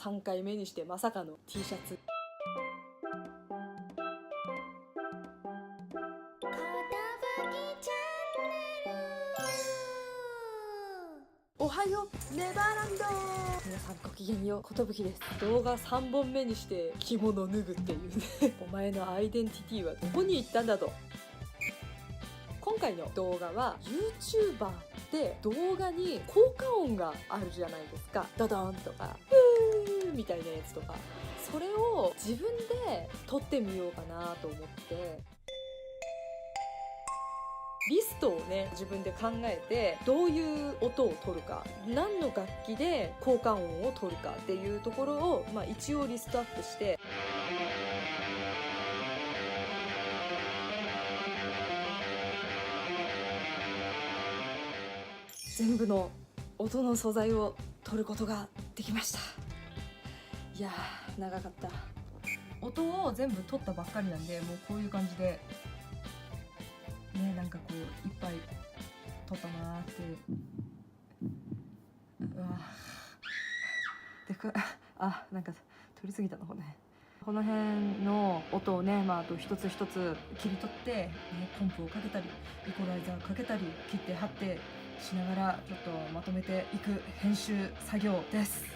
3回目にしてまさかの T シャツ。おはようネバーランド。皆さんごきげんよう、ことぶきです。動画3本目にして着物脱ぐっていうねお前のアイデンティティはどこに行ったんだと。今回の動画は YouTuber で動画に効果音があるじゃないですか。ドドンとかフーみたいなやつとか、それを自分で撮ってみようかなと思ってリストをね、自分で考えてどういう音を取るか、何の楽器で効果音を取るかっていうところを、一応リストアップして、全部の音の素材を取ることができました。いやー、長かった。音を全部取ったばっかりなんで、もうこういう感じでね、なんかこういっぱい取ったなーって。うわでかなんか取りすぎたのほね。この辺の音をね、あと一つ一つ切り取って、コンプをかけたりイコライザーかけたり切って貼ってしながらちょっとまとめていく編集作業です。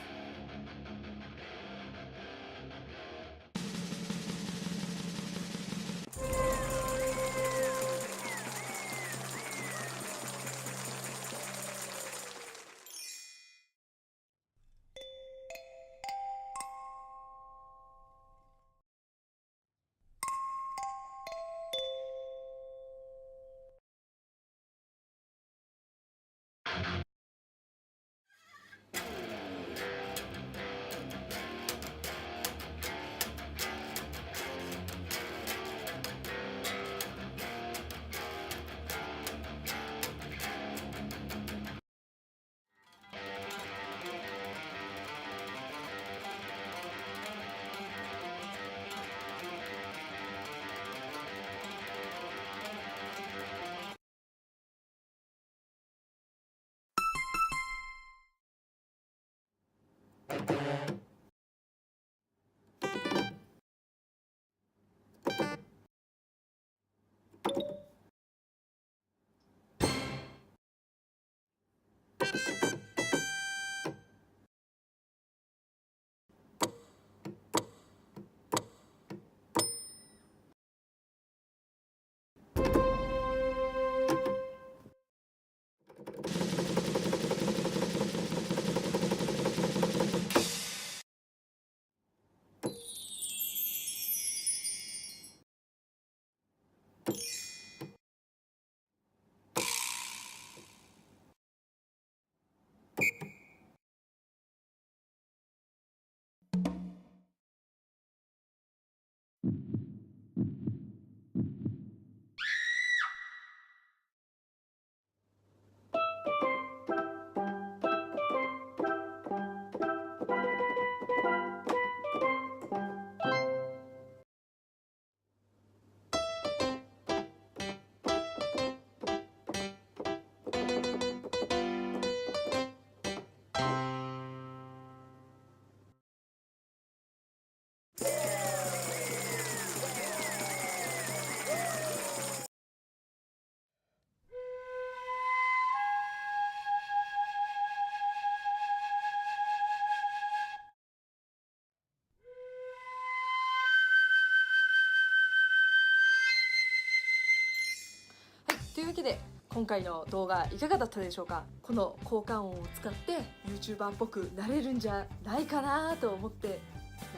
というわけで今回の動画いかがだったでしょうか。この効果音を使って YouTuber っぽくなれるんじゃないかなと思ってい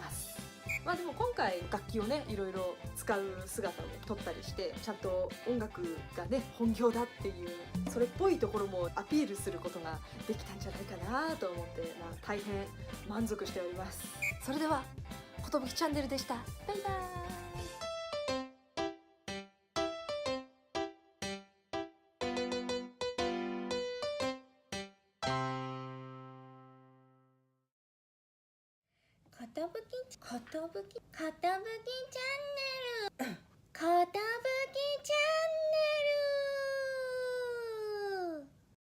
ます。でも今回楽器をね、いろいろ使う姿を撮ったりして、ちゃんと音楽がね本業だっていうそれっぽいところもアピールすることができたんじゃないかなと思って、大変満足しております。それではことぶきチャンネルでした。バイバーイ。ことぶきチャンネルことぶ